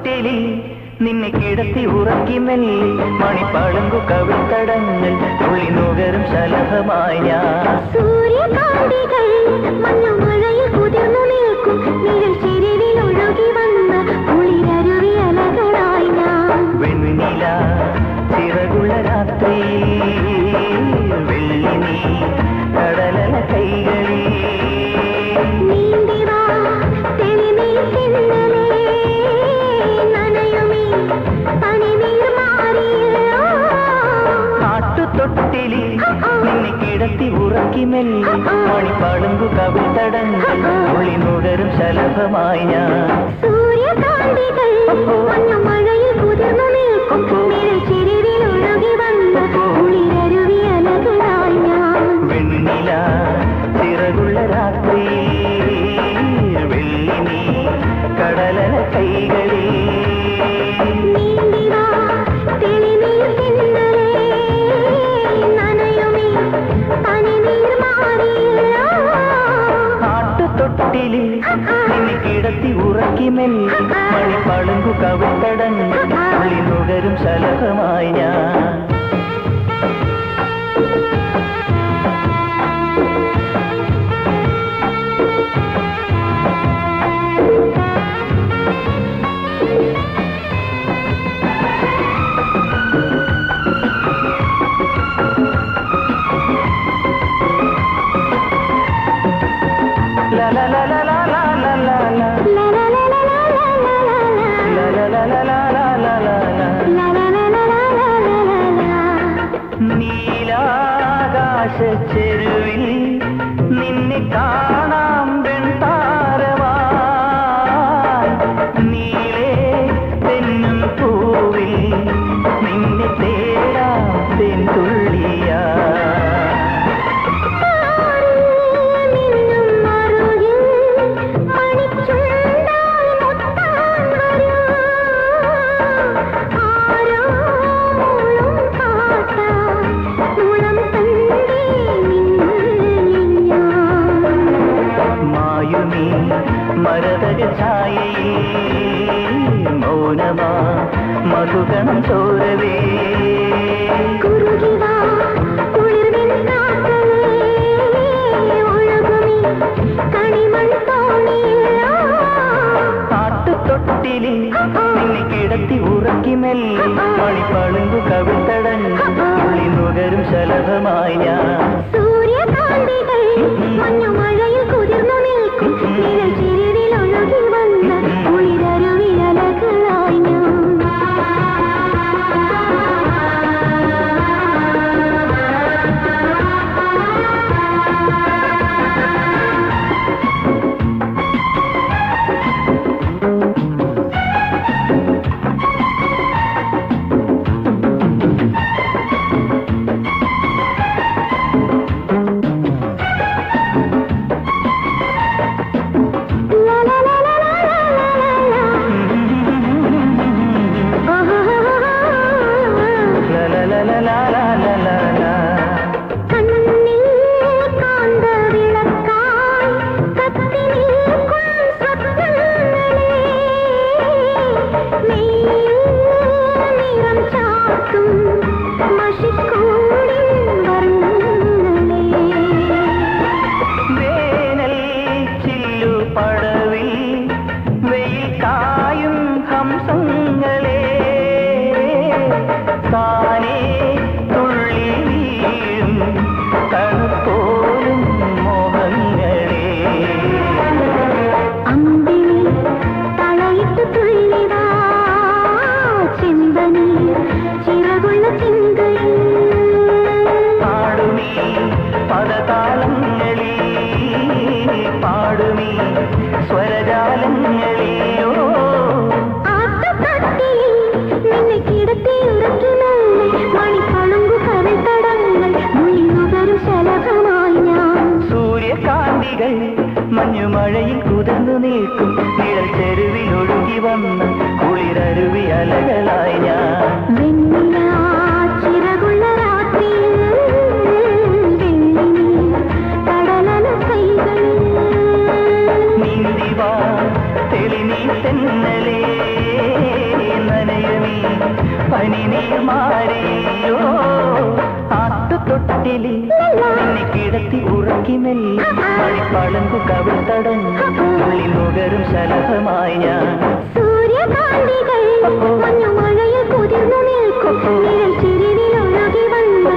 തൊട്ടിലിൽ നിന്നെ കിടത്തി ഉറക്കി മെല്ലെ മണിപ്പളുങ്കു കവിൾത്തടങ്ങൾ തുള്ളി നുകരും ശലഭമായി ഞാൻ. സൂര്യകാന്തികൾ മഞ്ഞുമഴയിൽ കുതിർന്നു നിൽക്കും നിഴൽ ചെരുവിൽ ഒഴുകി വന്ന കുളിരരുവി അലകളായി ഞാൻ. വെണ്ണില ചിറകുള്ള രാത്രി വെള്ളി നീ കടലല കൈകളിൽ നീന്തിവാ തെളിനീർ തിന്നലേ നനയുമീ പനിനീർ മാറിയോ. കാട്ടുതൊട്ടിലിൽ നിന്നെ കിടത്തി ഉറക്കി മെല്ലെ മണിപ്പളുങ്കു കവിൾത്തടങ്ങൾ തുള്ളി നുകരും ശലഭമായി ഞാൻ. സൂര്യകാന്തികൾ മഞ്ഞുമഴയിൽ കുതിർന്നു നിൽക്കും നിഴൽ ചെരുവിൽ ഒഴുകി വന്ന കുളിരരുവി അലകളായി ഞാൻ. വെണ്ണില ചിറകുള്ള രാത്രി വെള്ളി നീ കടലല കൈകളിൽ നീന്തിവാ തെളിനീർ തിന്നലേ നനയുമീ പനിനീർ മാറിയോ. കാട്ടുതൊട്ടിലിൽ നിന്നെ കിടത്തി ഉറക്കി മെല്ലെ മണിപ്പളുങ്കു കവിൾത്തടങ്ങൾ തുള്ളി നുകരും ശലഭമായി ഞാൻ. La la la la la la la la la La la la la la la la la la la la la la la la la la. la la la la la la la la. നീലാകാശച്ചെരുവിൽ നിന്നെ കാണാം വെൺതാരമായി നീലേ തെന്നും പൂവിൽ നിന്നെ തേടാം തെൻതുള്ളിയാ. മായുമീ മരതക ഛായയിൽ മൗനമാ മധുഗണം ചോരവേ കാട്ടുതൊട്ടിലിൽ നിന്നെ കിടത്തി ഉറക്കി മെല്ലെ മണിപ്പളുങ്കു കവിൾത്തടങ്ങൾ തുള്ളി നുകരും ശലഭമായി ഞാൻ. സൂര്യകാന്തികൾ മഞ്ഞുമഴയിൽ കുതിർന്നു നിൽക്കും നിഴൽ ചെരുവിൽ ഒഴുകി വന്ന കുളിരരുവി അലകളായി ഞാൻ. പാടുമീ സ്വരജാലങ്ങളിലോ നിന്നെ കിടത്തി ഉറക്കി മണിപ്പളുങ്കു കവിൾത്തടങ്ങൾ മുഴിനുകരും ശലഭമായി ഞാൻ. സൂര്യകാന്തികൾ മഞ്ഞുമഴയിൽ കുതിർന്നു നിൽക്കും നിഴൽ ചെരുവിൽ ഒഴുകി വന്ന കുളിരരുവി അലകളായി ഞാൻ. ചിറകുള്ള രാത്രിയിൽ കടലല കൈകളിൽ നീന്തിവാ തെളിനീ തെന്നലേ തൊട്ടിലി നിന്നെ കിടത്തി ഉറക്കി മെല്ലെ മണിപ്പളങ്കു കവിൾത്തടഞ്ഞു തുള്ളി നുകരും ശലഭമായി ഞാൻ സൂര്യകാന്തികൾ മഞ്ഞുമഴയിൽ കുതിർന്നു നിൽക്കും നിഴൽ ചിരിയിൽ ഒഴുകി വന്ന്